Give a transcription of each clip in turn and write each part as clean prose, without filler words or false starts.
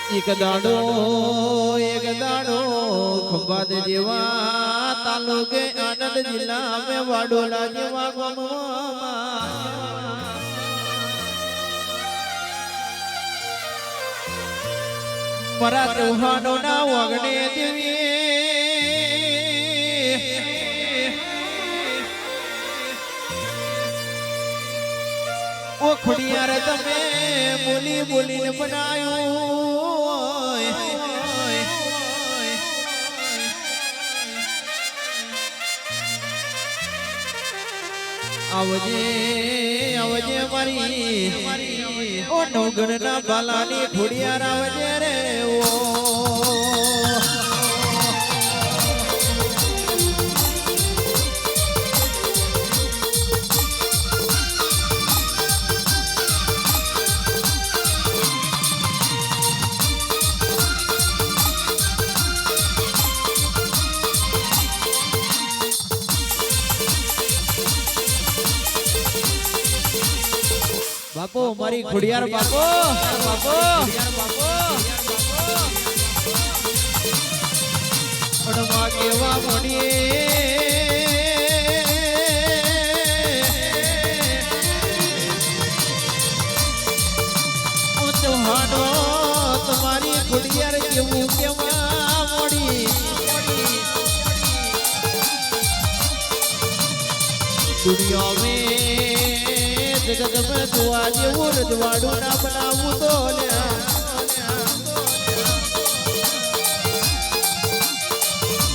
એક દાડો ખંભાત જેવા તાલુકે આનંદ જિલ્લા મેં વાડોલા જેવા ગામમાં મારા ચૌહાણો ના વગણે દેવી ઓ ખોડિયાર તમે બોલી બોલીને બનાયું આવજે આવજે મારી ઓ નવગણ ના બાલાની ખોડિયાર આવજે રે ઓ બાપો મારી ખોડિયાર બાપો બાપો પડવા કેવા મોડીએ ચૌહાણો તમારી ખોડિયાર કેવું કેવા મોડી દુનિયા મેં જગત में दुआ जेवूं रजवाड़ू ना बनावूं तो ल्या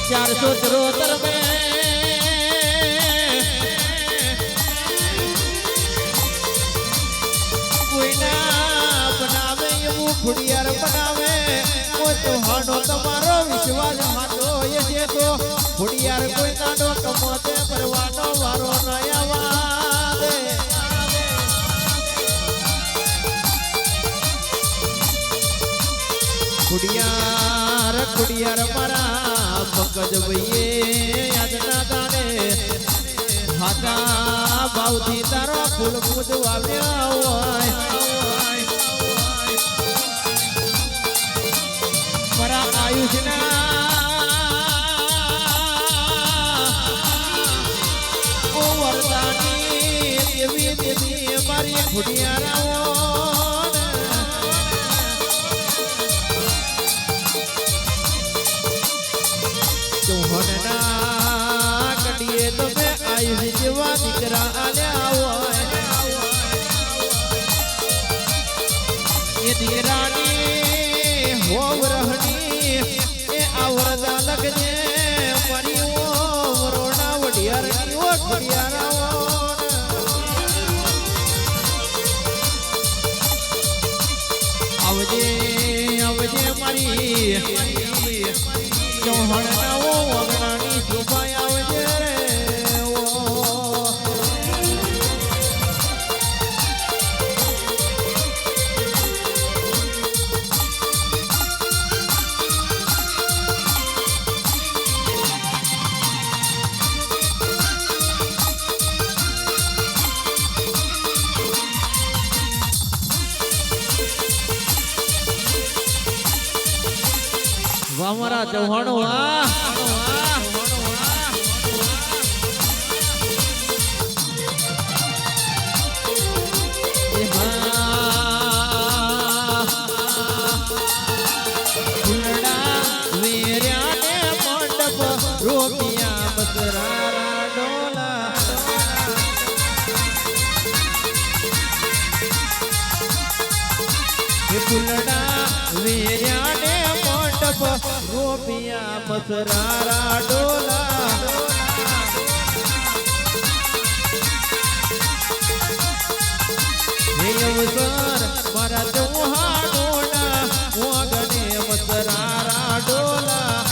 473 में कोई ना बनावे एवूं खुड़ियार बनावे कोई चौहाणो तमारो विश्वास हाथो ये जे तो खुड़ियार कोई नाडो कमोते परवानो वारो नया वादे खुड़ियार खुड़ियार मारा पंकज भैये याद ना दाने हाथा भावथी तारो फूल पूजवाव्या होय मारा आयुषना ओ वरदानी देवी देवी मारी खुड़ियार તમે આયુષ જેવા દીકરા આલ્યા હોય એ દીરાની હોવરહની એ આવરદા લગજે મારી ઓવરોના વડિયારની ઓ ખોડિયારા આવજે આવજે મારી ચૌહાણના ઓ વગણાની શોભા આવજે રે વાહ મારા ચૌહાણો વાહ રોપિયા બસરારા ડોલા ફૂલડા વેર્યાને મંડપ રોપિયા બસરારા ડોલા હે અવસર મારા ચૌહાણોના વાગને બસરારા ડોલા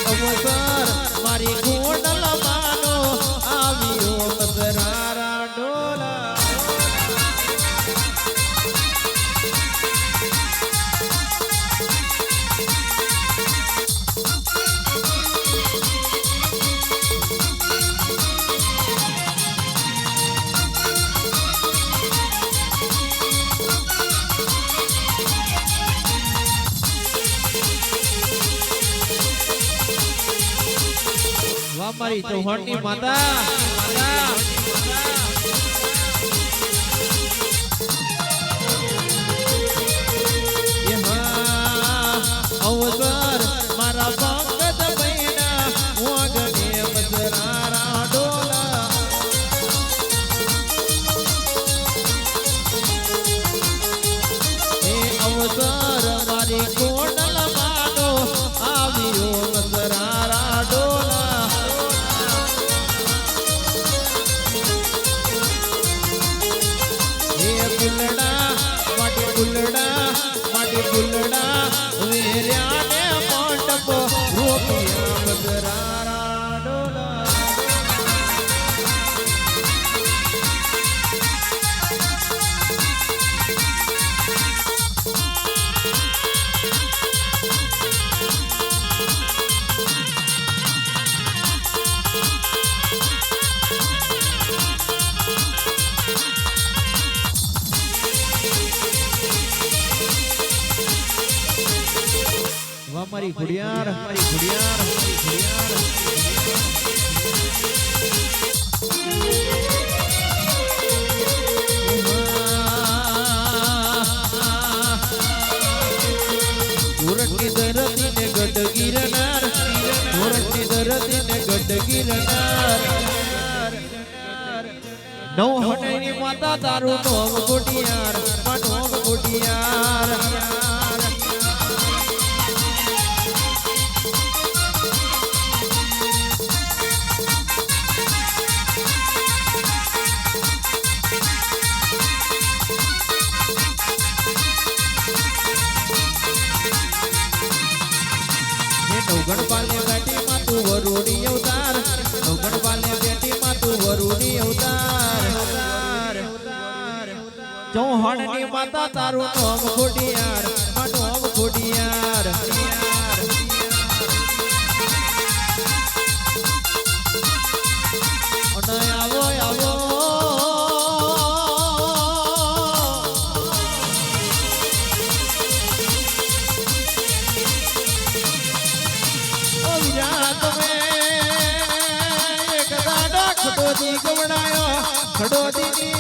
અવસર મારી ગોડલ માનો આવ્યો બસરારા ડોલા મારી ચૌહાણની માતા અવસર મારા ભક્ત બહેના મોગને બસરારા ડોલા એ અવસર મારી કોણલ માનો આવ્યો બસરારા ડોલા એ ગુલડા માટી ગુલડા વેર્યાને મંડપ રૂપિયા બસરારા ડોલા વાહ મારી ખુડિયાર સુરતની ધરતી ને ગઢ ગિરનાર સુરતની ધરતી ને ગઢ ગિરનાર નવ હટાઈની માતા તારું નોમ ખુડિયાર નોમ ખુડિયાર નવગણ પાલે બેટી માં તું વરુડી અવતાર નવગણ પાલે બેટી માં તું વરુડી અવતાર ચૌહાણ ની માતા તારું નોમ ખોડિયાર નોમ ખોડિયાર આવો આવો ખડોદી ગવડાયો ખડોદી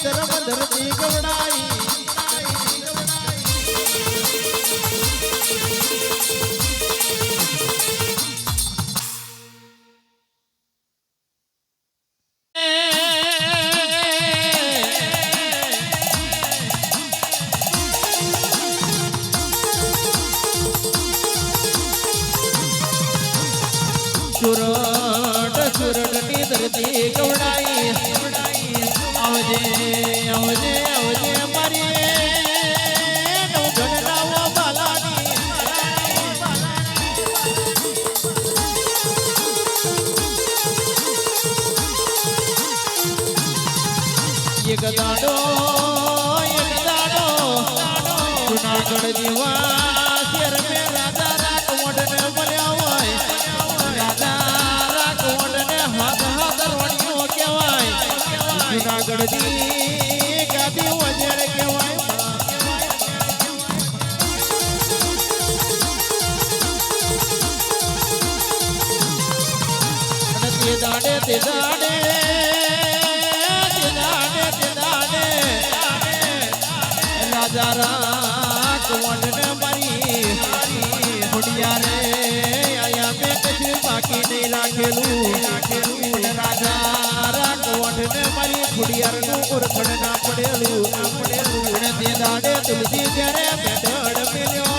ધર્મ ધરતી ગવડાઈ સુરતની ધરતી ગવડાઈ આવજે આવજે આવજે મારી નવગણના બાલાની એક દાડો જુનાગઢ જેવા શેર મે રાજા રાકવડ ને મળ્યા હોય જુનાગઢ ની ગાદી વજર કહેવાય તે દાડે રાજા રાકવડ ને મારી ખુડિયા રે આયા મેં કશું બાકી નહીં રાખેલું રાજા રાકવડ ને મારી ખુડિયાર નું ઓળખણ ના પડેલું અને તે દાડે તુલસી ત્યારે મેઢડ મેલ્યો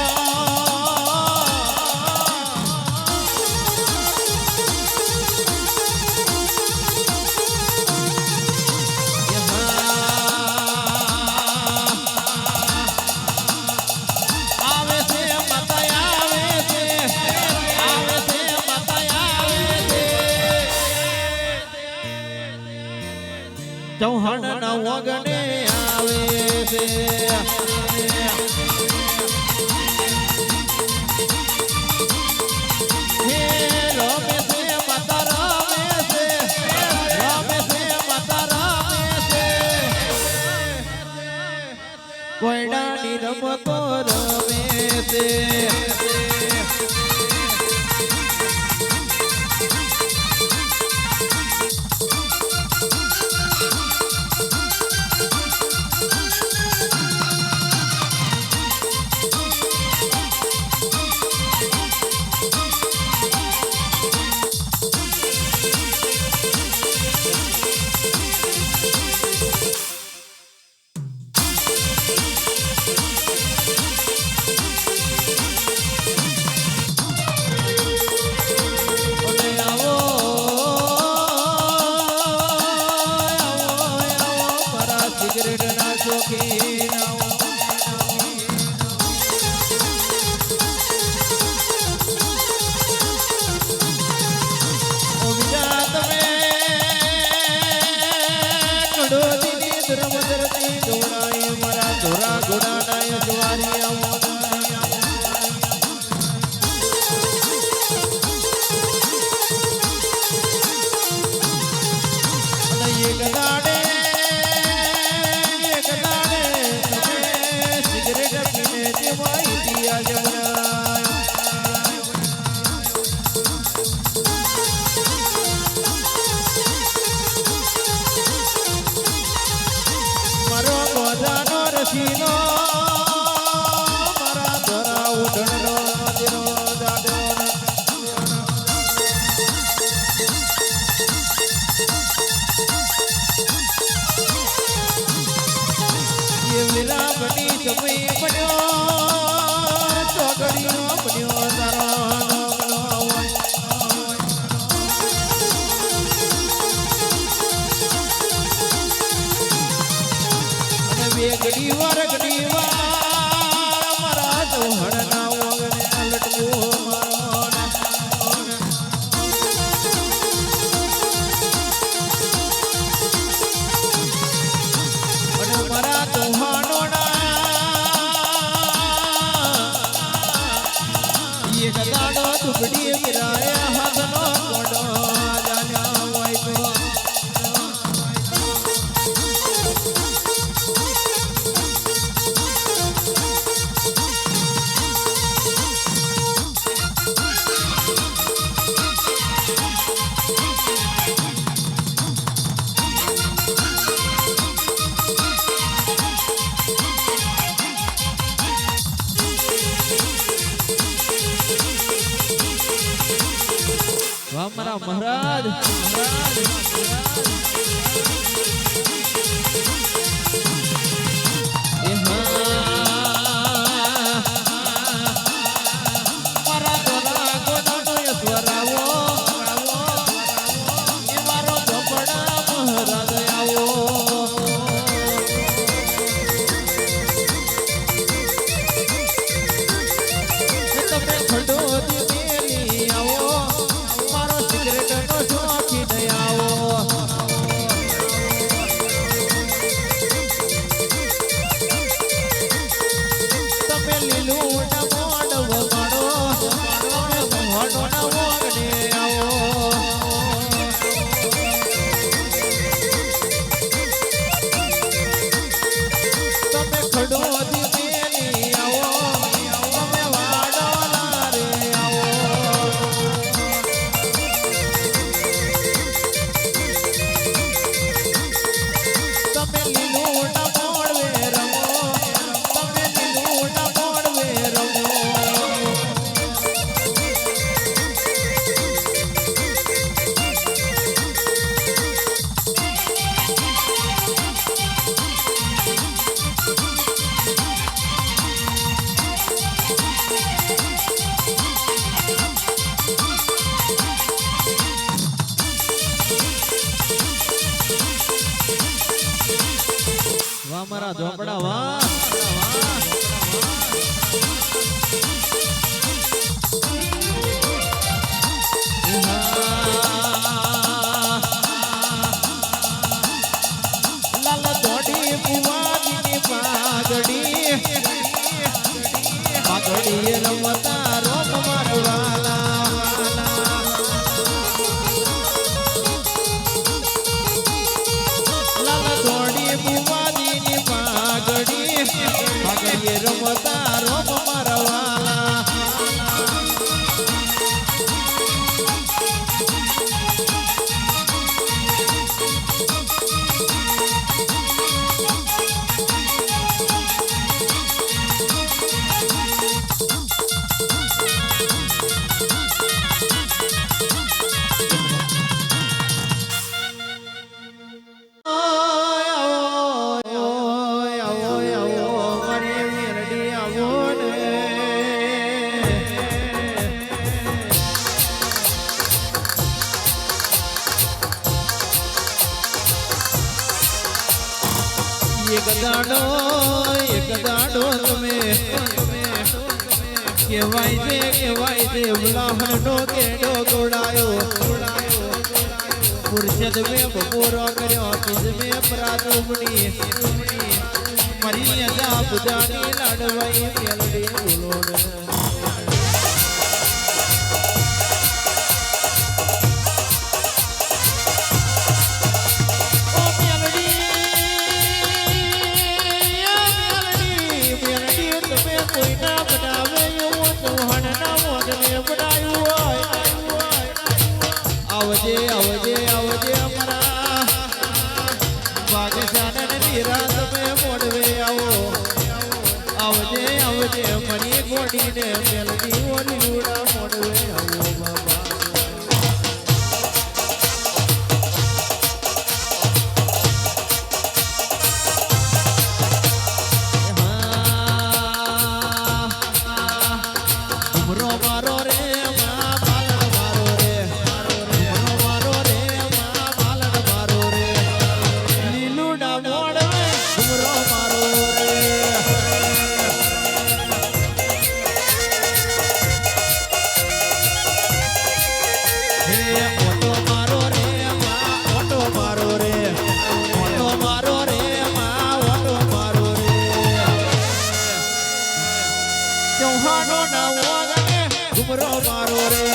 ચૌહાણ ના વગને આવે છે હે રમે છે માતા રમે છે માતા રમે છે કોયડાની રમતો રમે છે જોડાય મારા ધોરા ઘોડાના જવારી આવો એક દાડે સિગરેટ પીને તે માહિતી આજમરાય મારો ગોદાનો રસીનો મારા ધરા ઉડણનો દિનો દાડો બની સમય બન્યો ચોગડીઓ બન્યો તારો અને વેગડી વરગડી મારા ચૌહણના ઓગણે લટકું મારો અને મારા ચૌહાણો એક દાડો ટુકડી વિરાયા હાથનો કોડો જાના હોય તો વાહ મારા મહારાજ મારા ધોરા ગોડાનો યશ્વરાવો એ મારો ધોપડા મહારાજ આવો તમે ખડો દીમેલી આવો સિગરેટ નો શોખી દયાવો તમે લીલું ટમોડવ માડો તમે મોઢો ના વગડે આવો તમે ખડો દીમેલી આવો તમે વાડોલા રે આવો તમે લીલું ટમોડવે રમો તમે લીલું ટમોડવે રમો વાહ મારા ઝોપડા વાહ લાલ દોડી બુવાજીની પાઘડી રમતા રોમ મારવાલા લાલ દોડી બુવાજીની પાઘડી રમતા રોમ મારવાલા એક દાડો તમે કેવાય છે બુલાહણનો કેડો ગોડાયો પુરુષદ મેં બપોરો કર્યો કિસ મેં પ્રાતુમની મરી જા બુધાની લાડવાઈ મેલડી બોલો ને આવજે આવજે આવજે અમારા ભાગશાન નિરાત મે મોડવે આવો આવજે આવજે મરી ગોડીને મેલડી ઓલી ઉડા મોડવે આવો બાબા ઉમરો મારો રે ચૌહાનો ના વાગને ઘુમરો મારો રે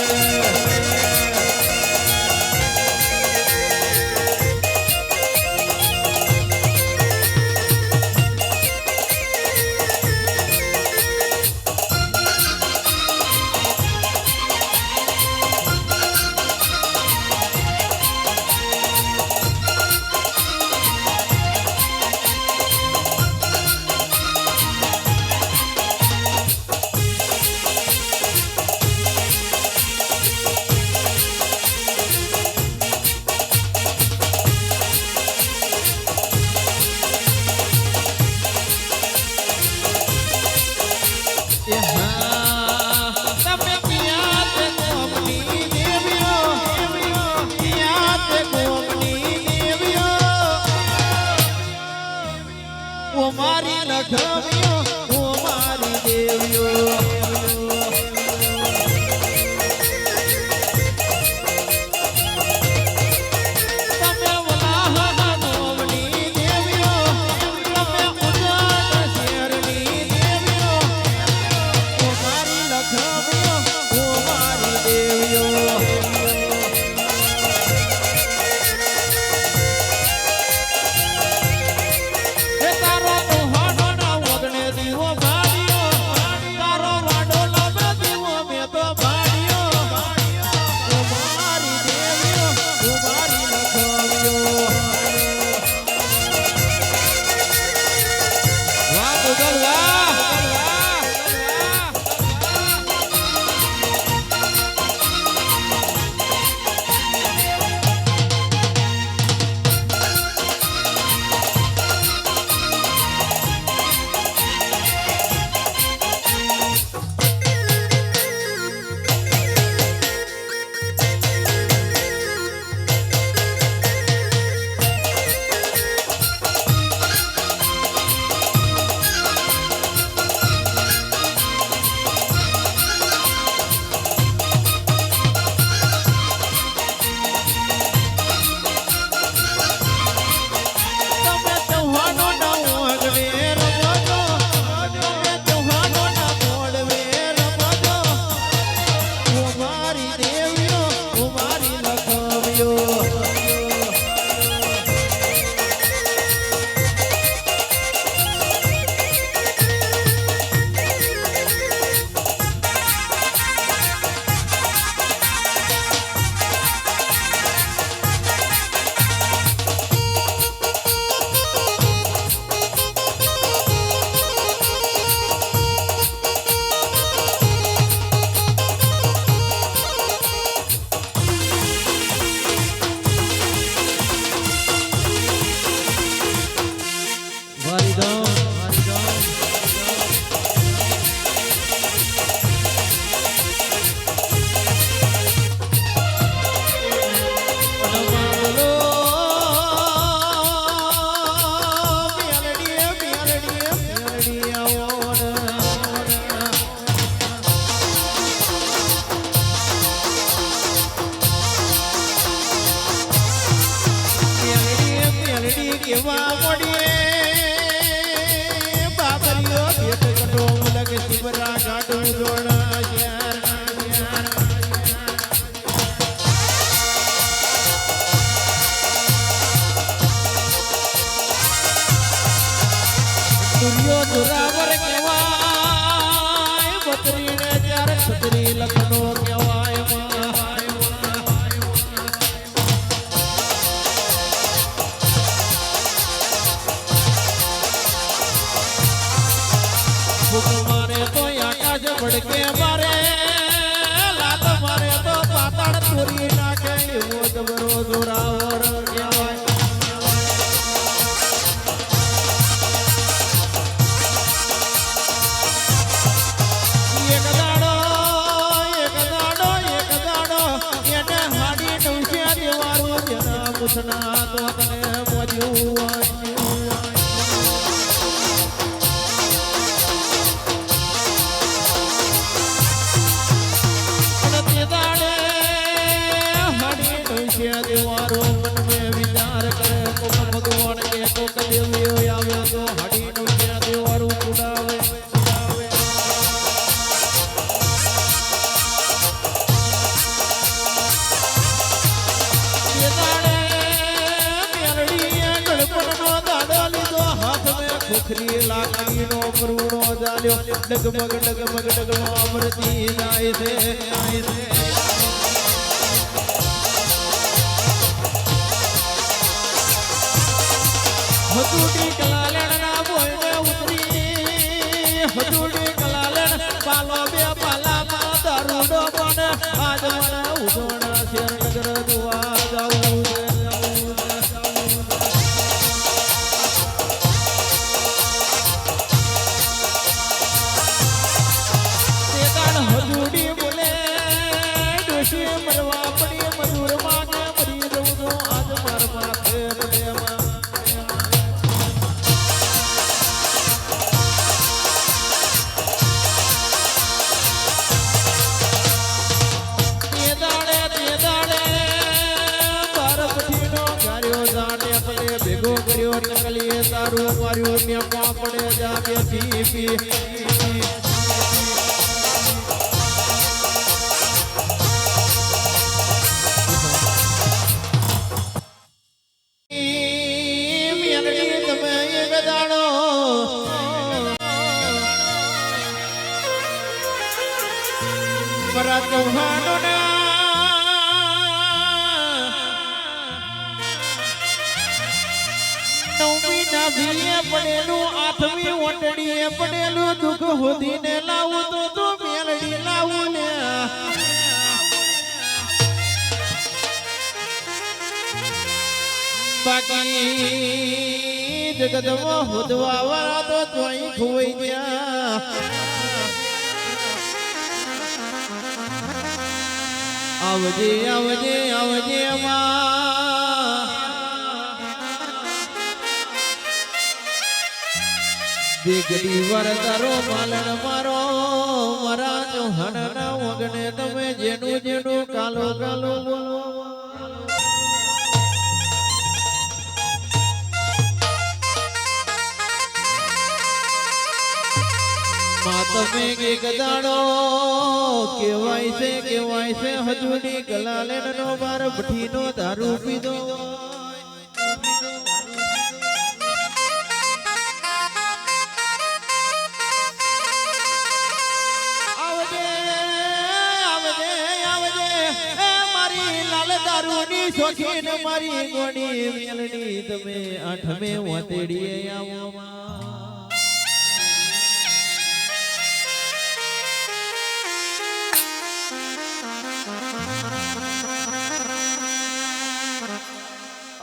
મારી લખમ્યો ઓ મારી દેવ્યો તમે વલાહના નોમની દેવ્યો તમે ઉજાડ શેરની દેવ્યો ઓ મારી લખમ્યો ઓ મારી દેવ્યો કેવા મોડીએ ઉજોણા શેર દુનિયો જોરાવર કહેવાય બત્રીને જ્યારે છત્રી લખનો કહેવાય મારે તો આકાશ ભડકે મારે લાત મારે તો પાતાળ તોરી નાખે એવો જબરો જોરાવર કહેવાય પૂછના તો તને મોજ્યું તે દાડે હડી ડોસ્યા દેવારો મન મેં વિચાર કરે કોક ભગવાન કે કોક દેવીઓ આવે તો હડી ડોસ્યા દેવારું ઉડાવે ખુખરી લાકડીનો પરુણો જાલ્યો ડગમગ ડગમગ ડગમગ અમરતી જાય છે હજુડી કલાલણના બોયને ઉતરી હજુડી કલાલણ પાલો બે પાલામાં દારૂડો પણ આજ મને ઉજોણા શેર નગર જોવા જાવું હજુડી બોલે ડોશી મરવા પડી મજૂર માને મરી જવું તો આજ માર માથે રડેમાં તે દાડે બારપટીનો ગાર્યો જાણે પલે ભેગો કર્યો નકલીએ તારું માર્યું મેં પડે જા બેઠી પી પડેલું આઠમી ઓટડીએ પડેલું દુઃખ હોદીને લાવું તો તું મેલડી લાવું ને બાકી જગતમાં હોદવા વાળા તો તોય ખોઈ ગયા આવજે આવજે આવજે દીકરી વર તારો માલણ મારો મારા જોહરના વગને તમે જેનું જેનું કાલો કાલો બોલો માં તમે એક દાડો કેવાય છે હજુની કલાલેન નો બાર ભઠ્ઠીનો દારૂ પીધો શોખીન મારી ગોડી મેલડી તમે આઠમે વાતેડીએ આવો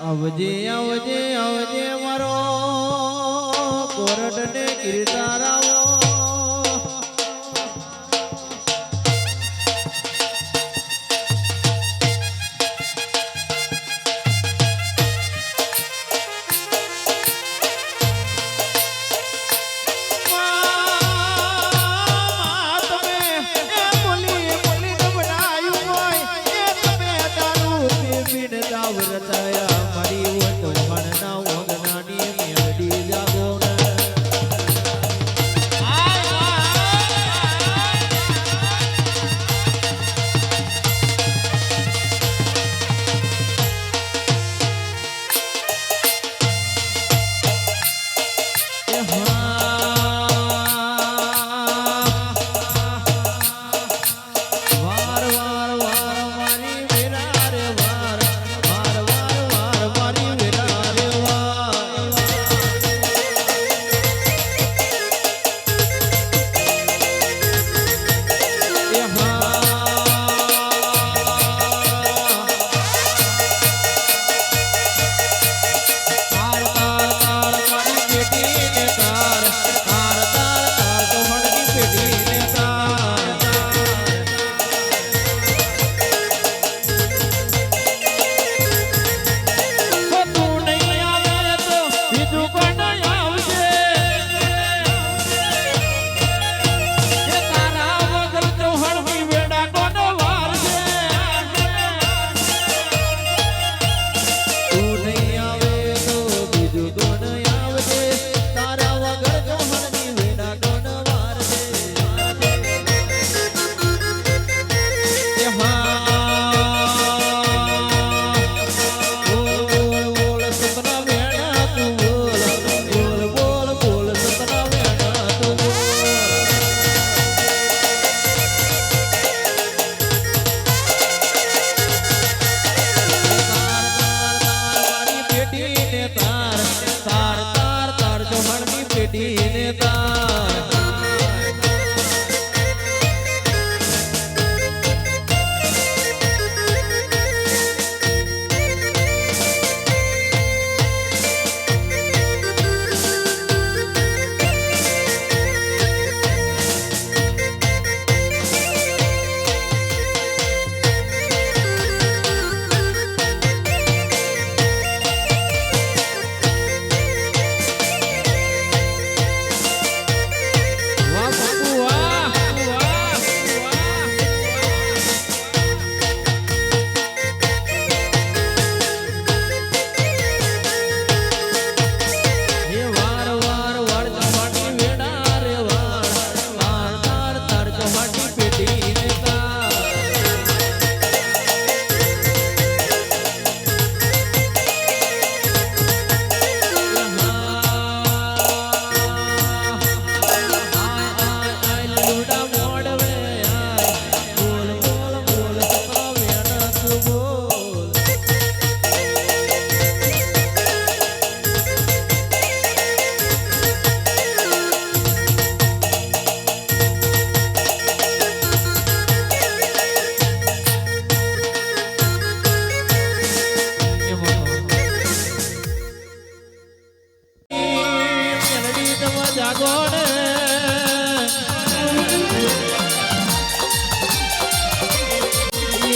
આવજે આવજે આવજે મારો કોરટ ને કીર્તારાવો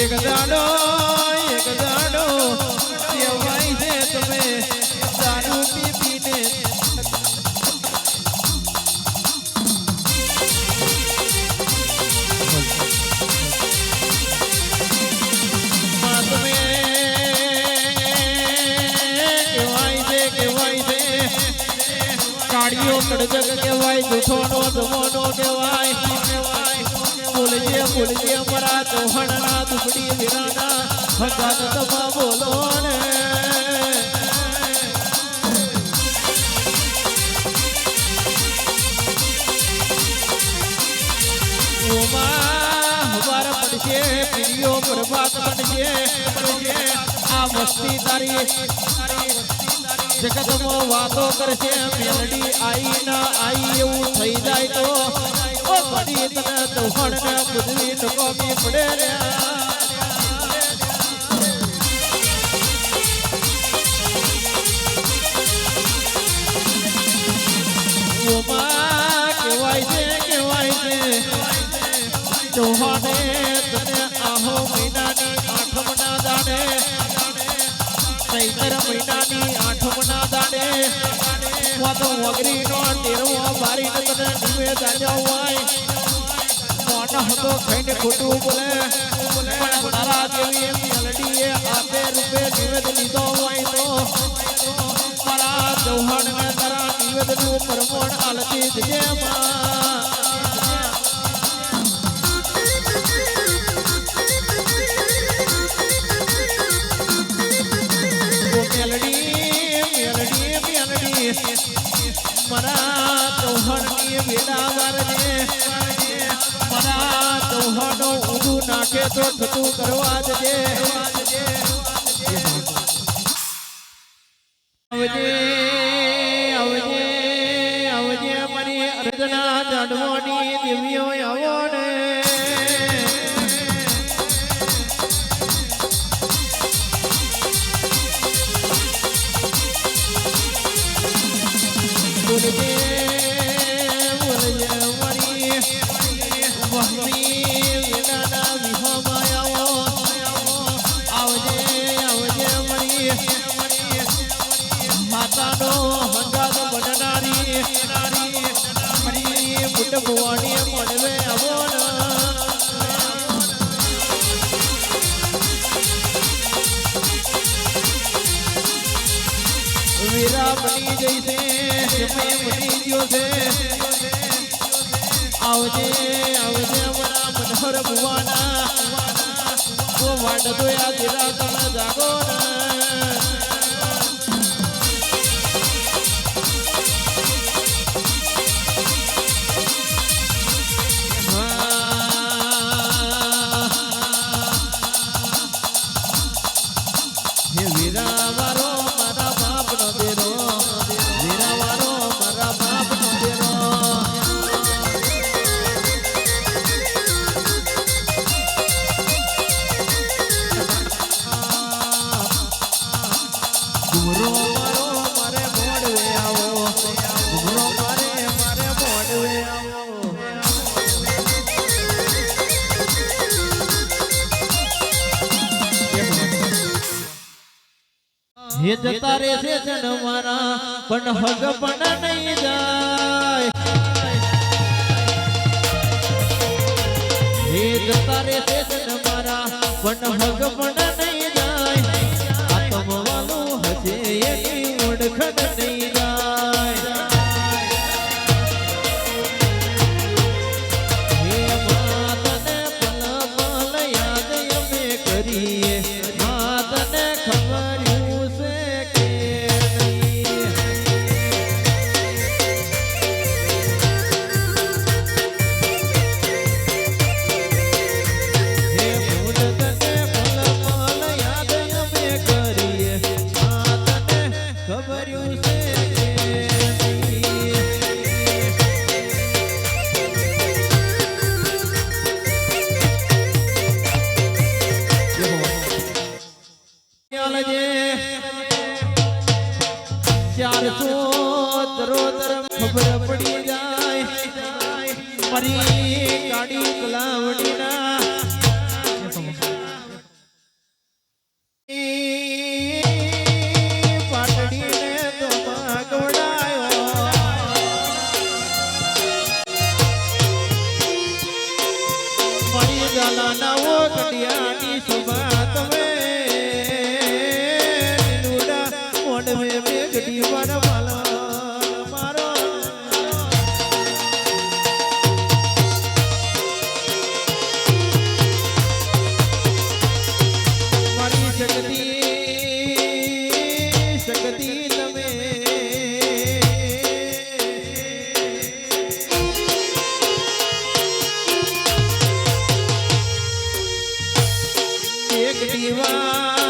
એક દાડો કહેવાય છે તમે દારૂ પીને કાળીઓ કડજગ કહેવાય જૂઠોનો જમોનો કહેવાય બોલજે મરા ચૌહાણના દુબડી વીરાના હગાત તમા બોલો ને હવાર પડશે પીડીઓ પ્રભાત પડશે આ મસ્તી તારી જગતમાં વાતો કરશે મેલડી આઈ ના આઈ એવું થઈ જાય તો ઓ પડી તને ચૌહાણ ને બુદ્ધી ટકોમી પડે રે ઓમાં કહેવાય છે ચૌહાણે તને આહો મહિનાની 8મના દાડે ચૈત્ર મહિનાની 8મના દાડે વાતો વગરીનો 13મો બારીને તને નિવે જાજો હોય મોન હતો ખાઈને ખોટું બોલે પણ તારા જેવી મેલડીએ આપે રૂપે નિવેદ લીધો હોય તો મારા ચૌહાણને તારા નિવેદનું પ્રમાણ આલતી જજે મરા ચૌહાણની વેડા વારજે મરા ચૌહાણો ઊંધું નાખે તો થતું કરવા જજે આવજે મારી અર્ચના જાડવાની દેવીઓ આવો ને બોલજે મારી વહમી વેદાના વિહોમાં આવજે મારી માતાનો હંગાત બનનારી મારી બુટ ભુવાની મળવે આવો વીરા બની જઈશે સમય બની ગયો છે આવજે મારા મનોહર ભુવાના તો વાડ દોયા દિલા તમે જાગો હે વીરા વારો મારા બાપનો દેરો વીરા વારો મારા બાપનો દેરો ગુમરો મારો મારે મોડવે આવો ગુમરો મારે મોડવે આવો હે જતા રે છે જન મારા પણ હગ પણ નહીં જાય હે જતા રે છે જન મારા પણ હગ પણ નહીં જાય આત્મ વાળું હશે એની ઓળખણ નહીં જાય હે માતને પલ પલ યાદ અમે કરીએ માતને ખબર ખબર પડી જાય મારી ગાડી કલાવડીના સુબા તમે નીલુડા મોઢવે મેઘડી વરવાલા મારો મારી શક્તિ તમે એક દીવા